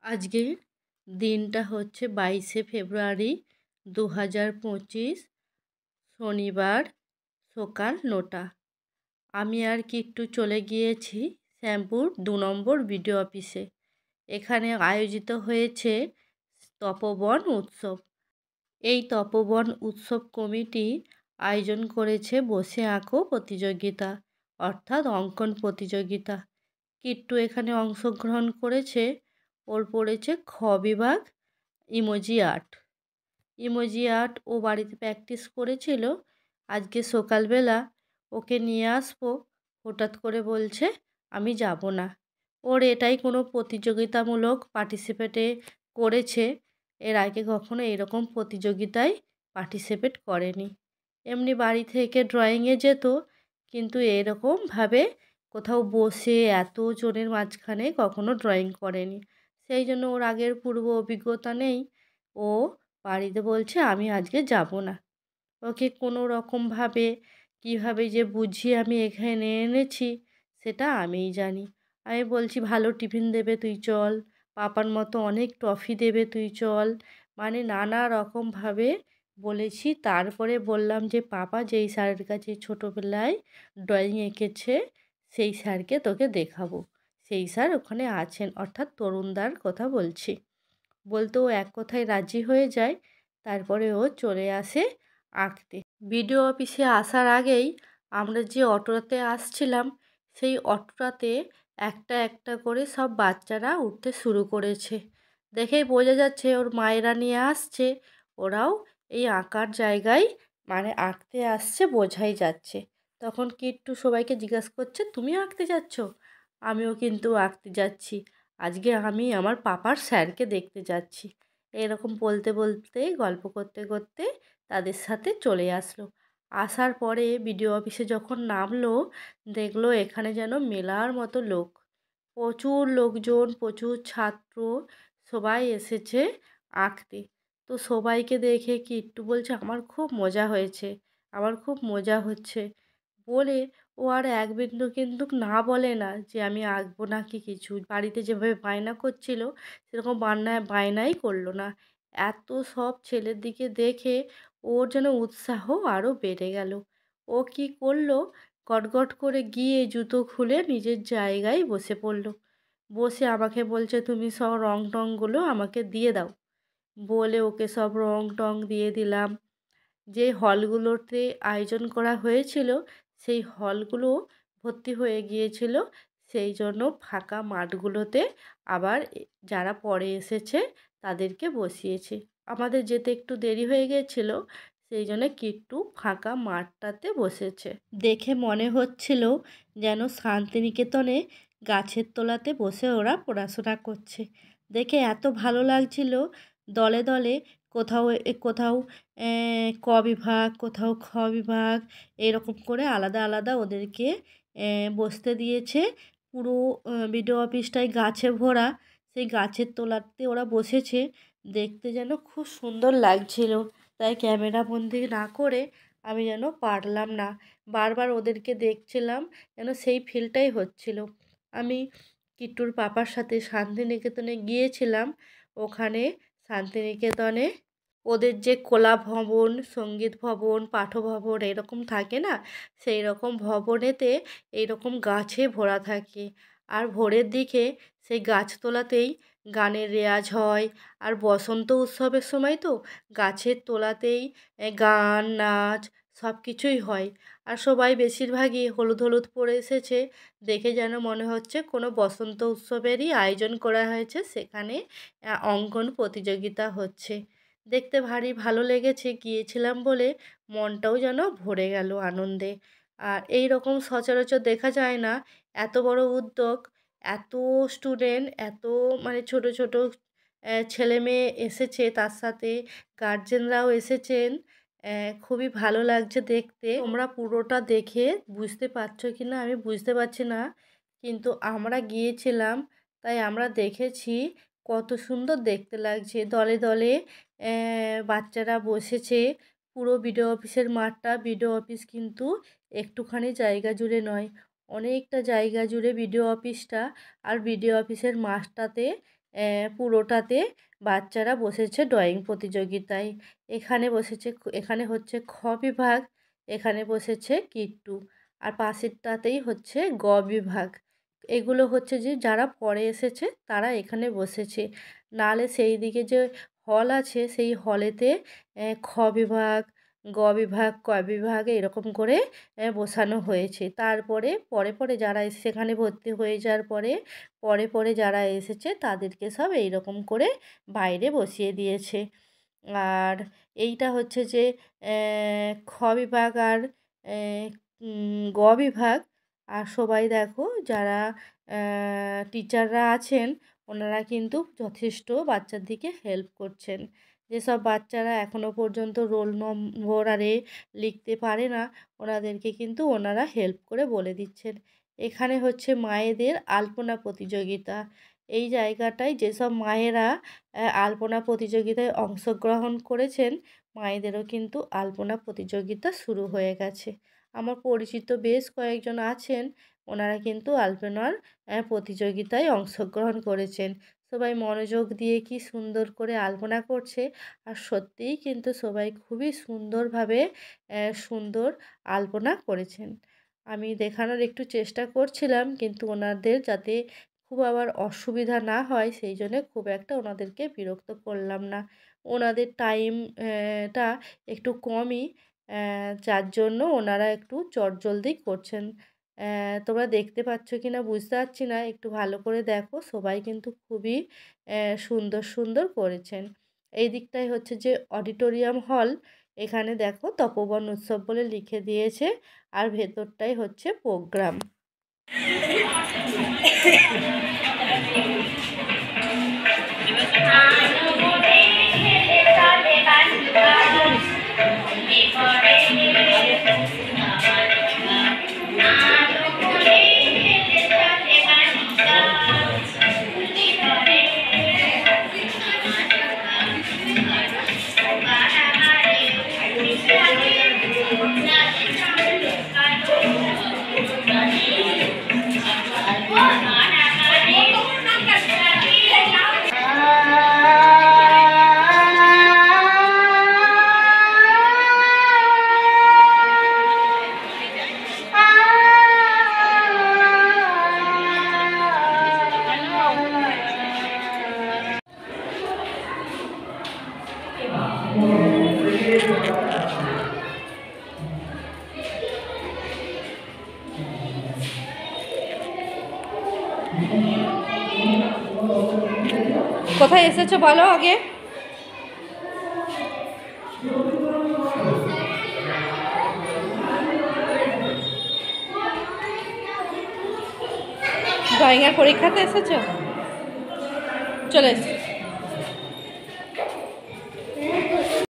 আজকের দিনটা হচ্ছে 22শে ফেব্রুয়ারি 2025 শনিবার সকাল 9টা। আমি আর কিট্টু চলে গিয়েছি শ্যামপুর 2 নম্বর বিডিও অফিসে। এখানে আয়োজিত হয়েছে তপবন উৎসব। এই তপবন উৎসব কমিটি আয়োজন করেছে বসে আঁকো প্রতিযোগিতা, অর্থাৎ অঙ্কন প্রতিযোগিতা। কিট্টু এখানে অংশগ্রহণ করেছে। ওর পড়েছে খ বিভাগ ইমোজি আর্ট। ইমোজি আর্ট ও বাড়িতে প্র্যাকটিস করেছিল। আজকে সকালবেলা ওকে নিয়ে আসবো, হঠাৎ করে বলছে আমি যাব না। ওর এটাই কোনো প্রতিযোগিতামূলক পার্টিসিপেটে করেছে, এর আগে কখনো এরকম প্রতিযোগিতায় পার্টিসিপেট করেনি। এমনি বাড়ি থেকে ড্রয়িংয়ে যেত, কিন্তু এরকমভাবে কোথাও বসে এতজনের মাঝখানে কখনো ড্রয়িং করেনি। সেই জন্য ওর আগের পূর্ব অভিজ্ঞতা নেই। ও বাড়িতে বলছে আমি আজকে যাব না। ওকে কোনো রকমভাবে কীভাবে যে বুঝিয়ে আমি এখানে এনেছি সেটা আমিই জানি। আমি বলছি ভালো টিফিন দেবে তুই চল, পাপার মতো অনেক ট্রফি দেবে তুই চল, মানে নানা রকমভাবে বলেছি। তারপরে বললাম যে পাপা যেই স্যারের কাছে ছোটোবেলায় ড্রয়িং এঁকেছে সেই স্যারকে তোকে দেখাবো। সেই স্যার ওখানে আছেন, অর্থাৎ তরুণদার কথা বলছি। বলতে ও এক কথায় রাজি হয়ে যায়। তারপরে ও চলে আসে আঁকতে। বিডিও অফিসে আসার আগেই আমরা যে অটোতে আসছিলাম সেই অটোটাতে একটা একটা করে সব বাচ্চারা উঠতে শুরু করেছে। দেখেই বোঝা যাচ্ছে ওর মায়েরা নিয়ে আসছে, ওরাও এই আঁকার জায়গায় মানে আঁকতে আসছে, বোঝাই যাচ্ছে। তখন কিট্টু সবাইকে জিজ্ঞাসা করছে তুমি আঁকতে যাচ্ছ? আমিও কিন্তু আঁকতে যাচ্ছি। আজকে আমি আমার পাপার স্যারকে দেখতে যাচ্ছি। এরকম বলতে বলতে গল্প করতে করতে তাদের সাথে চলে আসলো। আসার পরে বিডিও অফিসে যখন নামলো, দেখলো এখানে যেন মেলার মতো লোক। প্রচুর লোকজন, প্রচুর ছাত্র, সবাই এসেছে আঁকতে। তো সবাইকে দেখে কিট্টু বলছে আমার খুব মজা হয়েছে, আমার খুব মজা হচ্ছে বলে ও আর এক বিন্দু কিন্তু না বলে না যে আমি আঁকবো না কি কিছু। বাড়িতে যেভাবে বায়না করছিল সেরকম বায়নাই করলো না। এত সব ছেলের দিকে দেখে ওর যেন উৎসাহ আরও বেড়ে গেল। ও কি করলো, গটগট করে গিয়ে জুতো খুলে নিজের জায়গায় বসে পড়লো। বসে আমাকে বলছে তুমি সব রং টংগুলো আমাকে দিয়ে দাও। বলে ওকে সব রং টং দিয়ে দিলাম। যে হলগুলোতে আয়োজন করা হয়েছিল সেই হলগুলো ভর্তি হয়ে গিয়েছিল, সেই জন্য ফাঁকা মাঠগুলোতে আবার যারা পরে এসেছে তাদেরকে বসিয়েছে। আমাদের যেতে একটু দেরি হয়ে গিয়েছিল, সেই জন্য কিট্টু ফাঁকা মাঠটাতে বসেছে। দেখে মনে হচ্ছিল যেন শান্তিনিকেতনে গাছের তলাতে বসে ওরা পড়াশোনা করছে। দেখে এত ভালো লাগছিল। দলে দলে কোথাও কোথাও ক বিভাগ, কোথাও খ বিভাগ, এরকম করে আলাদা আলাদা ওদেরকে বসতে দিয়েছে। পুরো বিডিও অফিসটাই গাছে ভরা। সেই গাছের তলাতে ওরা বসেছে, দেখতে যেন খুব সুন্দর লাগছিল। তাই ক্যামেরা বন্দি না করে আমি যেন পারলাম না, বারবার ওদেরকে দেখছিলাম, যেন সেই ফিলটাই হচ্ছিল। আমি কিট্টুর পাপার সাথে শান্তিনিকেতনে গিয়েছিলাম। ওখানে শান্তিনিকেতনে ওদের যে কলা ভবন, সঙ্গীত ভবন, পাঠভবন এরকম থাকে না, সেই রকম ভবনেতে এইরকম গাছে ভরা থাকে। আর ভোরের দিকে সেই গাছতলাতেই গানের রেয়াজ হয়। আর বসন্ত উৎসবের সময় তো গাছের তলাতেই গান, নাচ সব কিছুই হয়। আর সবাই বেশিরভাগই হলুদ হলুদ পরে এসেছে, দেখে যেন মনে হচ্ছে কোনো বসন্ত উৎসবেরই আয়োজন করা হয়েছে, সেখানে অঙ্কন প্রতিযোগিতা হচ্ছে। দেখতে ভারী ভালো লেগেছে, গিয়েছিলাম বলে মনটাও যেন ভরে গেল আনন্দে। আর এই রকম সচরাচর দেখা যায় না, এত বড় উদ্যোগ, এত স্টুডেন্ট, এত মানে ছোট ছোট ছেলে মেয়ে এসেছে, তার সাথে গার্জেনরাও এসেছেন। খুবই ভালো লাগছে দেখতে। তোমরা পুরোটা দেখে বুঝতে পারছো কি না আমি বুঝতে পারছি না, কিন্তু আমরা গিয়েছিলাম তাই আমরা দেখেছি কত সুন্দর দেখতে লাগছে। দলে দলে বাচ্চারা বসেছে। পুরো বিডিও অফিসের মাঠটা, বিডিও অফিস কিন্তু একটুখানি জায়গা জুড়ে নয়, অনেকটা জায়গা জুড়ে বিডিও অফিসটা। আর বিডিও অফিসের মাঠটাতে পুরোটাতে বাচ্চারা বসেছে ড্রয়িং প্রতিযোগিতায়। এখানে হচ্ছে খ বিভাগ, এখানে বসেছে কিট্টু, আর পাশেরটাতেই হচ্ছে গ বিভাগ। এগুলো হচ্ছে যে যারা পরে এসেছে তারা এখানে বসেছে, নাহলে সেই দিকে যে হল আছে সেই হলেতে খ বিভাগ, গ বিভাগ, ক বিভাগ এরকম করে বসানো হয়েছে। তারপরে পরে যারা সেখানে ভর্তি হয়ে যাওয়ার পরে যারা এসেছে তাদেরকে সব এইরকম করে বাইরে বসিয়ে দিয়েছে। আর এইটা হচ্ছে যে খ বিভাগ আর গ বিভাগ। আর সবাই দেখো যারা টিচাররা আছেন ওনারা কিন্তু যথেষ্ট বাচ্চার দিকে হেল্প করছেন। যেসব বাচ্চারা এখনও পর্যন্ত রোল নম্বর আরে লিখতে পারে না ওনাদেরকে কিন্তু ওনারা হেল্প করে বলে দিচ্ছেন। এখানে হচ্ছে মায়েদের আলপনা প্রতিযোগিতা। এই জায়গাটায় যেসব মায়েরা আলপনা প্রতিযোগিতায় অংশগ্রহণ করেছেন মায়েদেরও কিন্তু আলপনা প্রতিযোগিতা শুরু হয়ে গেছে। আমার পরিচিত বেশ কয়েকজন আছেন ওনারা কিন্তু আলপনার প্রতিযোগিতায় অংশগ্রহণ করেছেন। সবাই মনোযোগ দিয়ে কি সুন্দর করে আলপনা করছে, আর সত্যিই কিন্তু সবাই খুবই সুন্দরভাবে সুন্দর আলপনা করেছেন। আমি দেখানোর একটু চেষ্টা করছিলাম কিন্তু ওনাদের যাতে খুব আবার অসুবিধা না হয় সেই জন্যে খুব একটা ওনাদেরকে বিরক্ত করলাম না। ওনাদের টাইম টা একটু কমই, যার জন্য ওনারা একটু চটজলদি করছেন। তোমরা দেখতে পাচ্ছ কি না বুঝতে পারছি না, একটু ভালো করে দেখো। সবাই কিন্তু খুবই সুন্দর করেছেন। এই দিকটাই হচ্ছে যে অডিটোরিয়াম হল, এখানে দেখো তপোবন উৎসব বলে লিখে দিয়েছে, আর ভেতরটাই হচ্ছে প্রোগ্রাম। কোথায় এসেছো বলো আগে? ড্রয়িংয়ের পরীক্ষাতে এসেছো? চলে এসো।